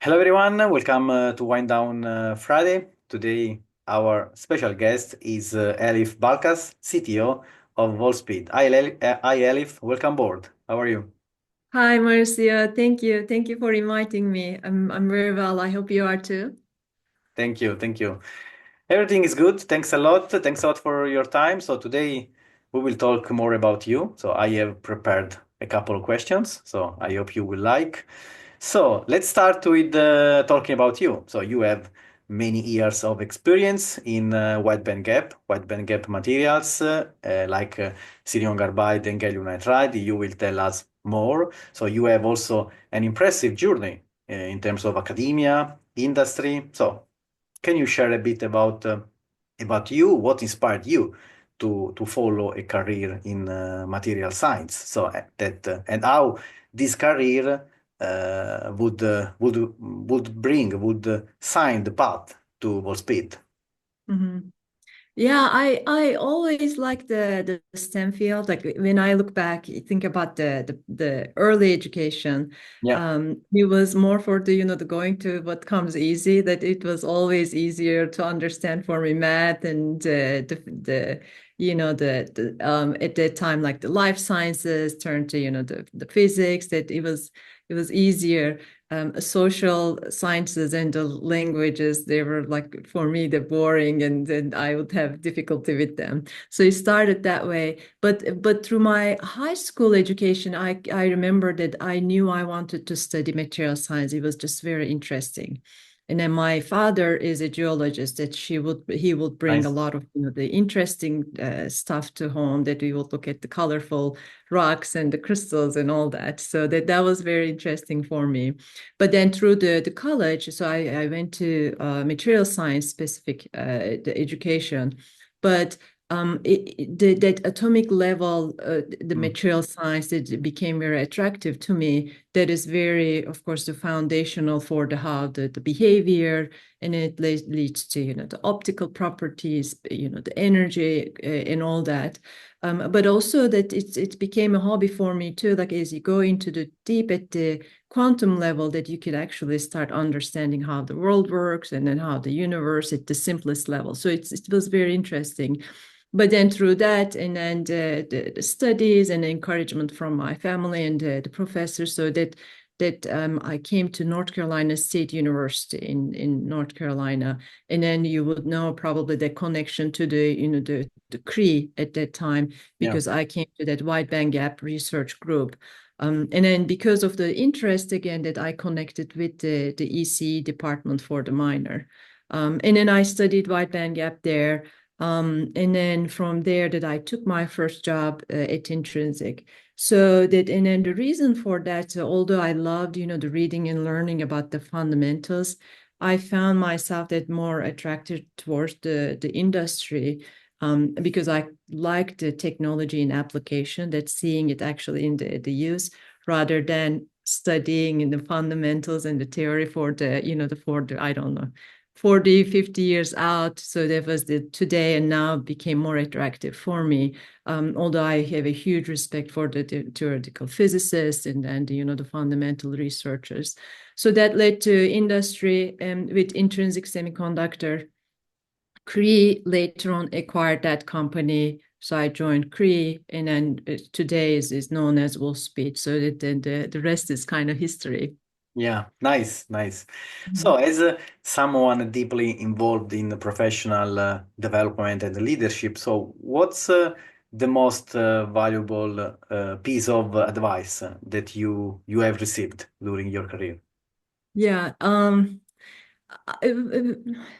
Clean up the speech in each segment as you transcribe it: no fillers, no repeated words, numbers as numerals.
Hello, everyone. Welcome to Wind Down Friday. Today, our special guest is Elif Balkas, CTO of Wolfspeed. Hi, Elif. Welcome aboard. How are you? Hi, Marcia. Thank you. Thank you for inviting me. I'm very well. I hope you are too. Thank you. Thank you. Everything is good. Thanks a lot. Thanks a lot for your time. So today we will talk more about you. So I have prepared a couple of questions. So I hope you will like. So let's start with talking about you. So you have many years of experience in wide band gap materials like silicon carbide and gallium nitride. You will tell us more. So you have also an impressive journey in terms of academia, industry. So can you share a bit about you? What inspired you to follow a career in material science? So and how this career would sign the path to Wolfspeed? Mhm. Yeah, I always like the STEM field. Like when I look back, I think about the early education. Yeah, It was more for the going to what comes easy. That it was always easier to understand for me math and the at that time like the life sciences turned to the physics. That it was easier. Social sciences and the languages, they were like for me the boring and I would have difficulty with them. So it started that way. But through my high school education, I remember that I knew I wanted to study material science. It was just very interesting. And then my father is a geologist that he would bring a nice. lot of the interesting stuff to home, that we would look at the colorful rocks and the crystals and all that. So that was very interesting for me. But then through the college, so I went to material science specific the education, but that atomic level, the Mm. material science, that became very attractive to me. That is very, of course, the foundational for the how the behavior, and it leads to the optical properties, the energy and all that. But also that it became a hobby for me too. Like as you go into the deep at the quantum level, that you could actually start understanding how the world works and then how the universe at the simplest level. So it was very interesting. But then through that, and then the studies and the encouragement from my family and the professors, so that I came to North Carolina State University in North Carolina. And then you would know probably the connection to the Cree at that time, Yeah, because I came to that wide bandgap research group. And then because of the interest again, that I connected with the EC department for the minor. And then I studied wide bandgap there. And then from there that I took my first job at Intrinsic. So that, and then the reason for that, although I loved, the reading and learning about the fundamentals, I found myself that more attracted towards the industry, because I like the technology and application, that seeing it actually in the use, rather than studying in the fundamentals and the theory for I don't know, 40, 50 years out. So that was the today and now became more attractive for me. Although I have a huge respect for the theoretical physicists and the fundamental researchers. So that led to industry, with Intrinsic Semiconductor. Cree later on acquired that company. So I joined Cree, and then today is known as Wolfspeed. So that then the rest is kind of history. yeah, nice, nice. So, Mhm. as someone deeply involved in the professional development and leadership, so what's the most valuable piece of advice that you have received during your career? Yeah.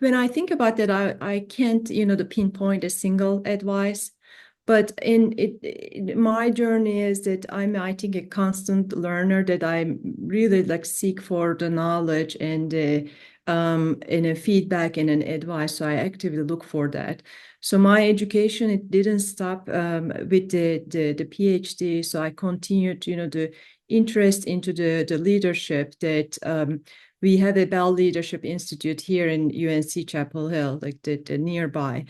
When I think about that, I can't, the pinpoint a single advice. But in my journey is that I think, a constant learner, that I really like seek for the knowledge and a feedback and an advice. So I actively look for that. So my education, it didn't stop with the PhD. So I continued, the interest into the leadership, that we have a Bell Leadership Institute here in UNC Chapel Hill, like the nearby.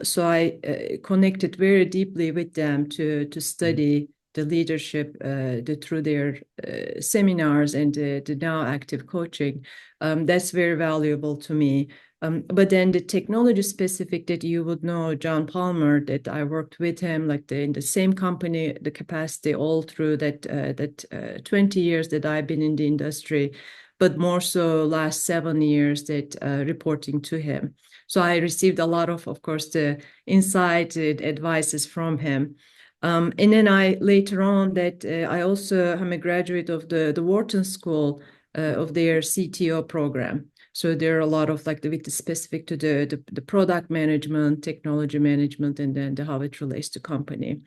So I connected very deeply with them to study the leadership through their seminars and the now active coaching. That's very valuable to me. But then the technology specific that you would know, John Palmer, that I worked with him, like in the same company, the capacity all through that 20 years that I've been in the industry, but more so last 7 years that reporting to him. So I received a lot of course, the insight, advices from him. And then I later on that I also am a graduate of the Wharton School of their CTO program. So there are a lot of like with the specific to the product management, technology management, and then how it relates to company.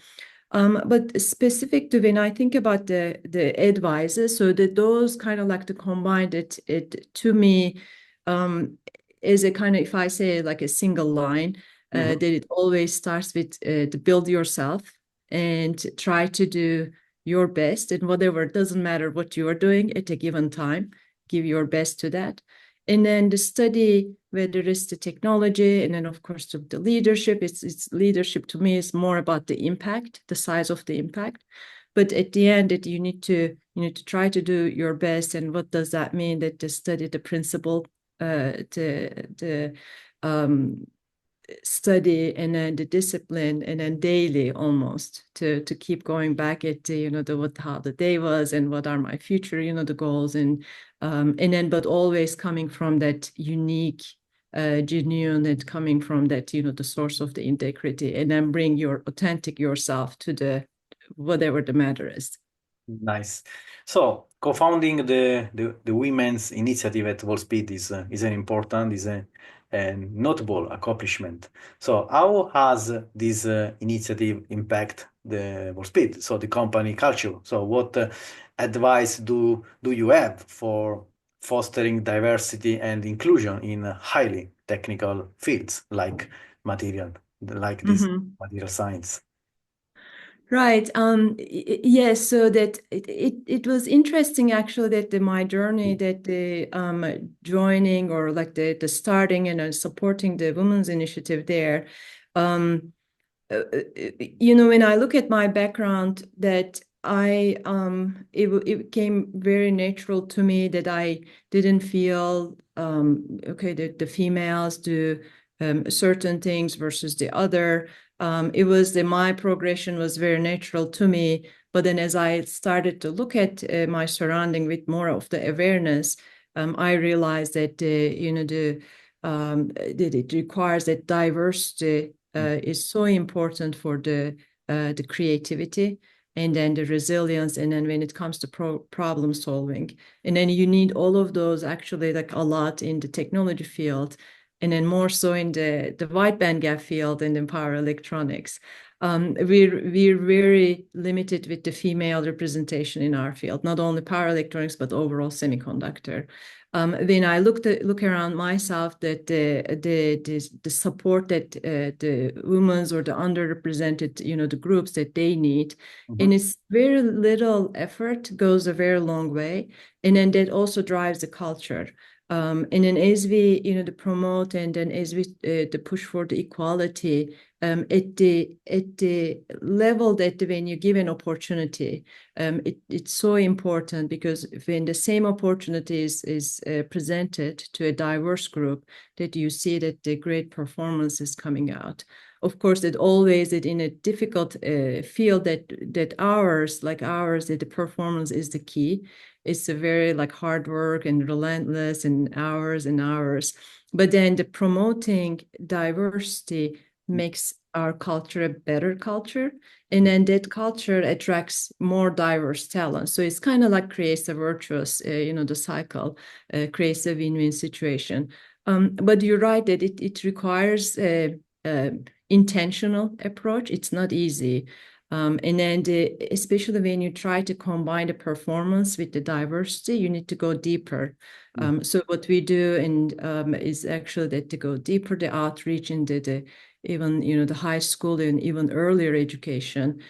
But specific to when I think about the advisors, so that those kind of like to combine it to me is a kind of, if I say like a single line, that it always starts with to build yourself and try to do your best and whatever, it doesn't matter what you are doing at a given time, give your best to that. And then the study, whether it's the technology, and then of course the leadership, it's leadership to me is more about the impact, the size of the impact. But at the end, that you need to try to do your best. And what does that mean? That to study the principle, to study and then the discipline and then daily almost to keep going back at how the day was and what are my future the goals and then but always coming from that unique genuine and coming from that the source of the integrity and then bring your authentic yourself to the whatever the matter is. Nice. So co-founding the women's initiative at Wolfspeed is an important, is a notable accomplishment. So how has this initiative impact the Wolfspeed, so the company culture? So what advice do you have for fostering diversity and inclusion in highly technical fields like material, like this material science? Right. Yes. So that it was interesting actually that my journey that the joining or like the starting and supporting the women's initiative there. Um, when I look at my background, that it came very natural to me that I didn't feel okay that the females do certain things versus the other. It was that my progression was very natural to me. But then as I started to look at my surrounding with more of the awareness, I realized that that it requires that diversity is so important for the creativity and then the resilience, and then when it comes to problem solving, and then you need all of those actually like a lot in the technology field, and then more so in the wide bandgap field and in power electronics. We're very limited with the female representation in our field, not only power electronics but overall semiconductor. When I look around myself, that the support that the women's or the underrepresented, the groups that they need, and it's very little effort goes a very long way, and then that also drives the culture. And then as we, to promote and then as we to push for the equality, at the level that when you give an opportunity, it's so important because when the same opportunity is presented to a diverse group, that you see that the great performance is coming out. Of course, it always that in a difficult field that ours, that the performance is the key. It's a very like hard work and relentless and hours. But then the promoting diversity makes our culture a better culture. And then that culture attracts more diverse talent. So it's kind of like creates a virtuous, the cycle, creates a win-win situation. But you're right that it requires a intentional approach. It's not easy. And then especially when you try to combine the performance with the diversity, you need to go deeper. So what we do is actually that to go deeper, the outreach into the even the high school and even earlier education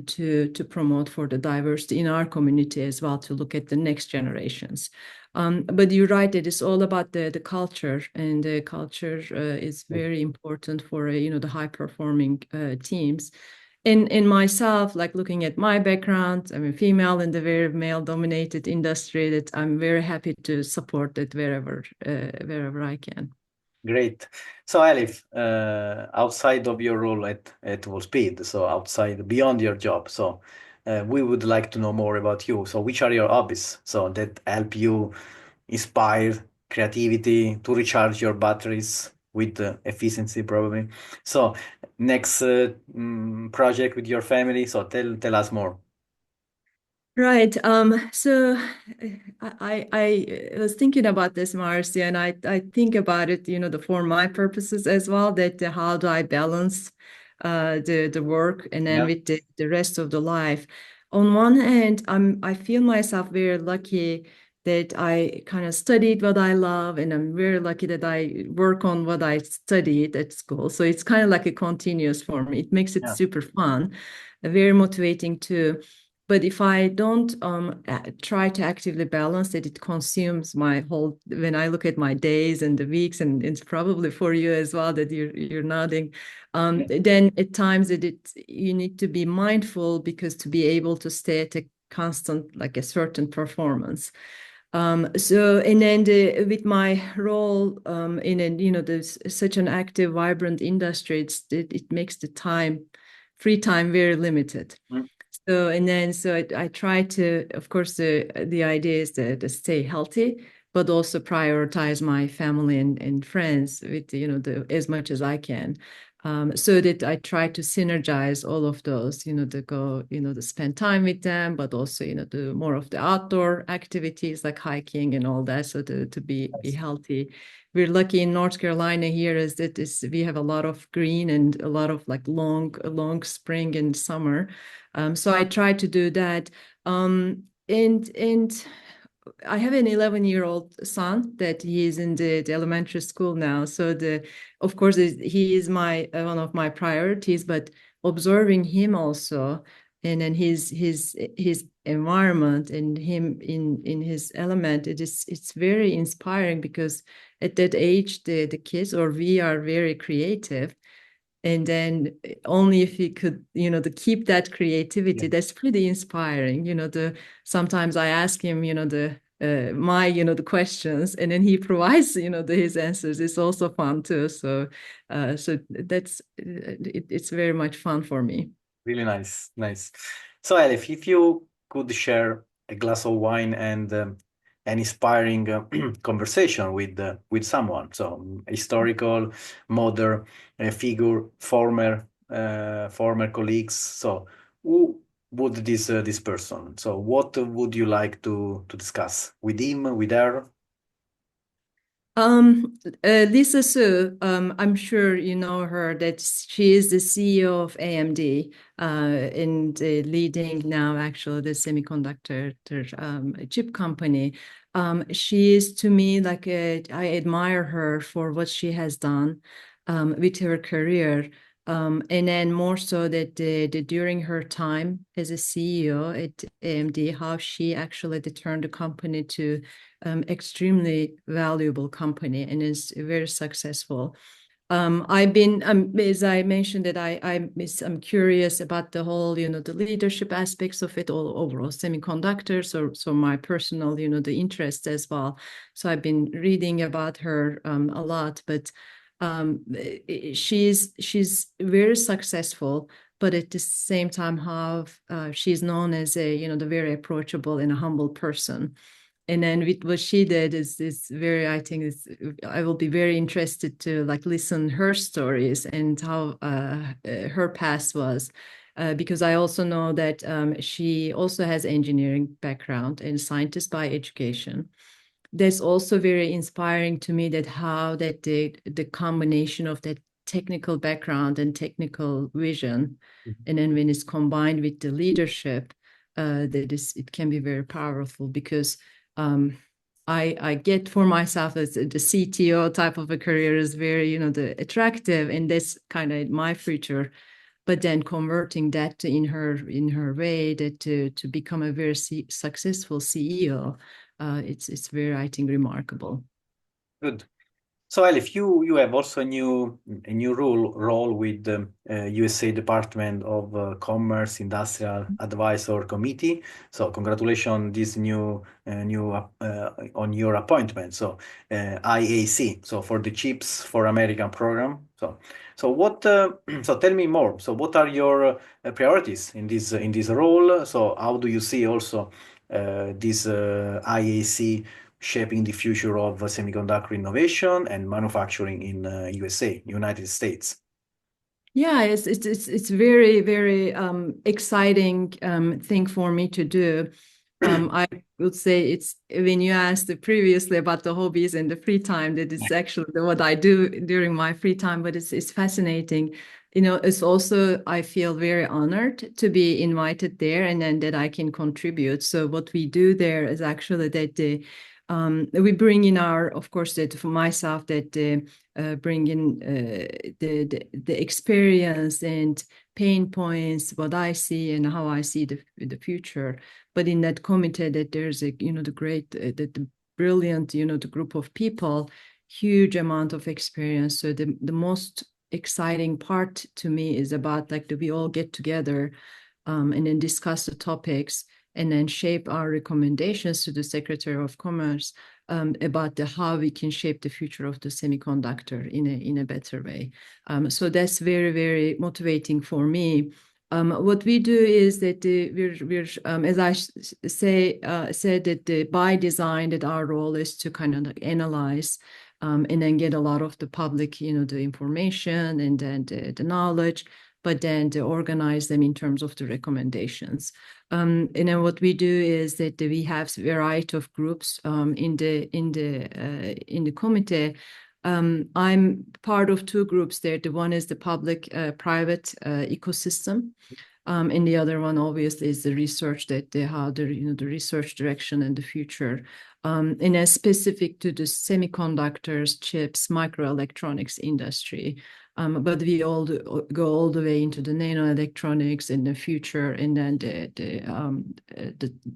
to promote for the diversity in our community as well, to look at the next generations. But you're right that it's all about the culture, and the culture is very important for the high performing teams. in myself, like looking at my background, I'm a female in the very male-dominated industry that I'm very happy to support it wherever I can. Great. So, Elif, outside of your role at Wolfspeed, so outside, beyond your job, so we would like to know more about you. So, which are your hobbies? So that help you inspire creativity to recharge your batteries with efficiency, probably. So, next project with your family. So, tell us more. Right. So I was thinking about this, Marcy, and I think about it, for my purposes as well, that how do I balance the work and then Yeah. with the rest of the life. On one hand, I feel myself very lucky that I kind of studied what I love, and I'm very lucky that I work on what I studied at school. So it's kind of like a continuous for me. It makes it Yeah. super fun, very motivating too. But if I don't try to actively balance it, it consumes my whole. When I look at my days and the weeks, and it's probably for you as well that you're nodding. Yeah. Then at times you need to be mindful because to be able to stay at a constant, like a certain performance. So and then with my role in there's such an active, vibrant industry, it makes the free time very limited. Mm. So and then so I try to, of course, the idea is to stay healthy, but also prioritize my family and friends with as much as I can. So that I try to synergize all of those, to go, to spend time with them, but also, do more of the outdoor activities like hiking and all that. So to be Nice. healthy. We're lucky in North Carolina here is that we have a lot of green and a lot of like long spring and summer. So I try to do that. And I have an 11-year-old son that he is in the elementary school now. So of course, he is my one of my priorities. But observing him also, and then his environment and him in his element, it's very inspiring because at that age, the kids or we are very creative, and then only if he could to keep that Yeah. creativity, that's pretty inspiring. The sometimes I ask him the my the questions, and then he provides his answers. It's also fun too. So that's it's very much fun for me. Really nice, nice. So, Elif, if you could share a glass of wine and an inspiring conversation with someone, so historical, modern figure, former colleagues. So, who would this person? So, what would you like to discuss with him, with her? Lisa Su, I'm sure you know her, that she is the CEO of AMD, and leading now actually the semiconductor chip company. She is to me like I admire her for what she has done with her career. And then more so that during her time as a CEO at AMD, how she actually turned the company to extremely valuable company and is very successful. I've been, as I mentioned, that I'm curious about the whole, the leadership aspects of it, all overall semiconductors, so my personal, the interest as well. So I've been reading about her a lot, but she's very successful. But at the same time, how she's known as a, the very approachable and a humble person. And then with what she did is very, I think is, I will be very interested to like listen her stories and how her past was. Because I also know that she also has engineering background and scientist by education. That's also very inspiring to me, that how that the combination of that technical background and technical vision, and then when it's combined with the leadership, it can be very powerful because um, I get for myself as the CTO type of a career is very the attractive, and that's kind of my future. But then converting that in her way that to become a very successful CEO, it's very, I think, remarkable. Good. So Elif, you have also a new role with the USA Department of Commerce Industrial Advisor Committee. So congratulations on this new on your appointment. So IAC. So for the Chips for American program. So what? So tell me more. So what are your priorities in this role? So how do you see also this IAC shaping the future of semiconductor innovation and manufacturing in USA, United States? Yeah, it's very very exciting thing for me to do. I would say it's when you asked previously about the hobbies and the free time, that is actually what I do during my free time. But it's fascinating. It's also I feel very honored to be invited there, and then that I can contribute. So what we do there is actually that we bring in of course, that for myself, that bring in the experience and pain points, what I see and how I see the future. But in that committee, that there's the brilliant, the group of people, huge amount of experience. So the most exciting part to me is about like that we all get together and then discuss the topics and then shape our recommendations to the Secretary of Commerce about how we can shape the future of the semiconductor in a better way. So that's very, very motivating for me. What we do is that we're as I said, that by design, that our role is to kind of analyze and then get a lot of the public, the information and then the knowledge, but then to organize them in terms of the recommendations. And then what we do is that we have a variety of groups in the committee. I'm part of two groups there. The one is the public-private ecosystem. And the other one, obviously, is the research, that how the research direction and the future, and as specific to the semiconductors, chips, microelectronics industry. But we all go all the way into the nanoelectronics in the future, and then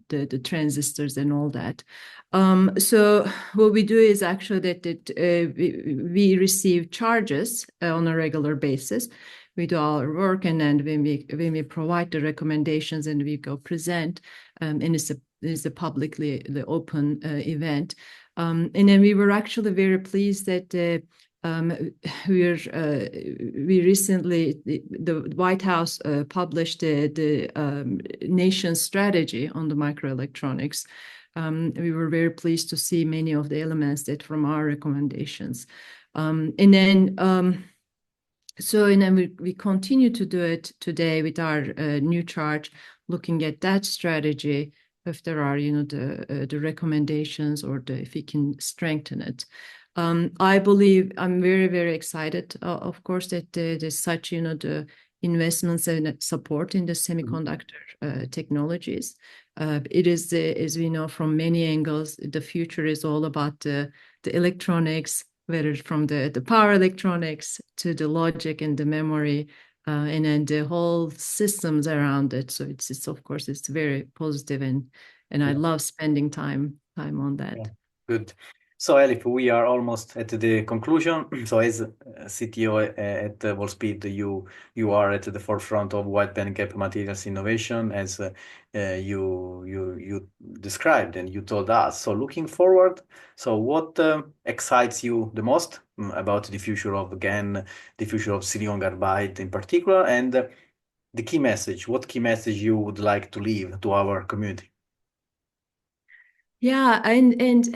the transistors and all that. So what we do is actually that we receive charges on a regular basis. We do our work, and then when we provide the recommendations and we go present, and it's a publicly open event. And then we were actually very pleased that we recently, the White House published the nation's strategy on the microelectronics. We were very pleased to see many of the elements that from our recommendations. And then we continue to do it today with our new charge, looking at that strategy, if there are, the recommendations or if we can strengthen it. I believe I'm very, very excited, of course, that there's such, the investments and support in the semiconductor technologies. It is, as we know from many angles, the future is all about the electronics, whether from the power electronics to the logic and the memory, and then the whole systems around it. So it's of course it's very positive, and I Yeah. love spending time on Yeah, that. good. So, Elif, we are almost at the conclusion. So, as CTO at Wolfspeed, you are at the forefront of wide bandgap materials innovation, as you described and you told us. So, looking forward, so what excites you the most about the future of GaN, the future of silicon carbide in particular, and the key message? What key message you would like to leave to our community? Yeah, and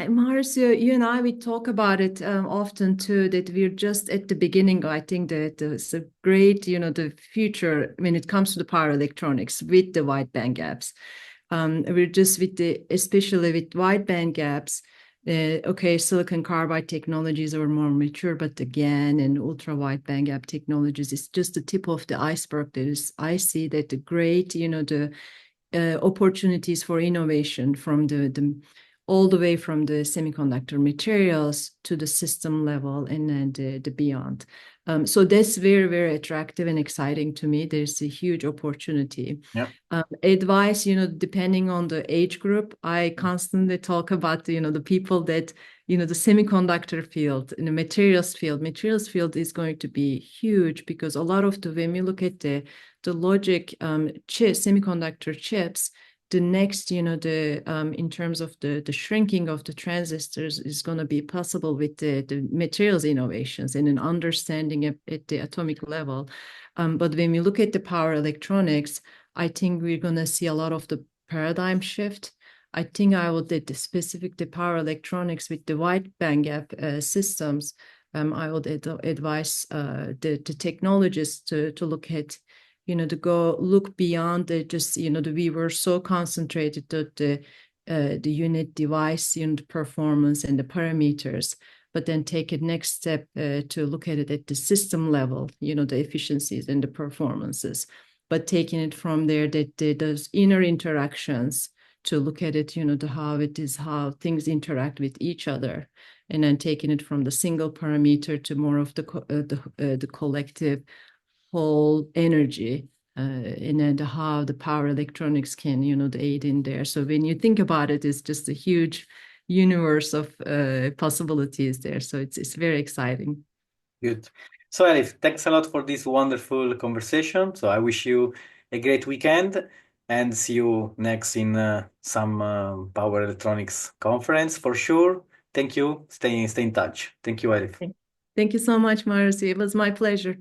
Marcio, you and I, we talk about it often too, that we're just at the beginning. I think that it's a great, the future when it comes to the power electronics with the wide band gaps. We're just especially with wide band gaps. Okay, silicon carbide technologies are more mature, but again, and ultra wide band gap technologies is just the tip of the iceberg. I see that the great, the opportunities for innovation from the all the way from the semiconductor materials to the system level and then the beyond. So that's very, very attractive and exciting to me. There's a huge opportunity. Yeah. Advice, depending on the age group, I constantly talk about, the people that, the semiconductor field, in the materials field is going to be huge because a lot of when we look at the logic semiconductor chips, the next, in terms of the shrinking of the transistors is going to be possible with the materials innovations and an understanding at the atomic level. But when we look at the power electronics, I think we're going to see a lot of the paradigm shift. I think I would the specific the power electronics with the wide bandgap systems. I would advise the technologists to look at, to go look beyond the just, we were so concentrated at the unit device, the performance and the parameters, but then take a next step to look at it at the system level, the efficiencies and the performances, but taking it from there, that those inner interactions to look at it, how things interact with each other, and then taking it from the single parameter to more of the collective whole energy, and then how the power electronics can, aid in there. So when you think about it, it's just a huge universe of possibilities there. So it's very exciting. Good. So, Elif, thanks a lot for this wonderful conversation. So, I wish you a great weekend and see you next in some power electronics conference for sure. Thank you. Stay in touch. Thank you, Elif. Thank you so much, Marcy. It was my pleasure.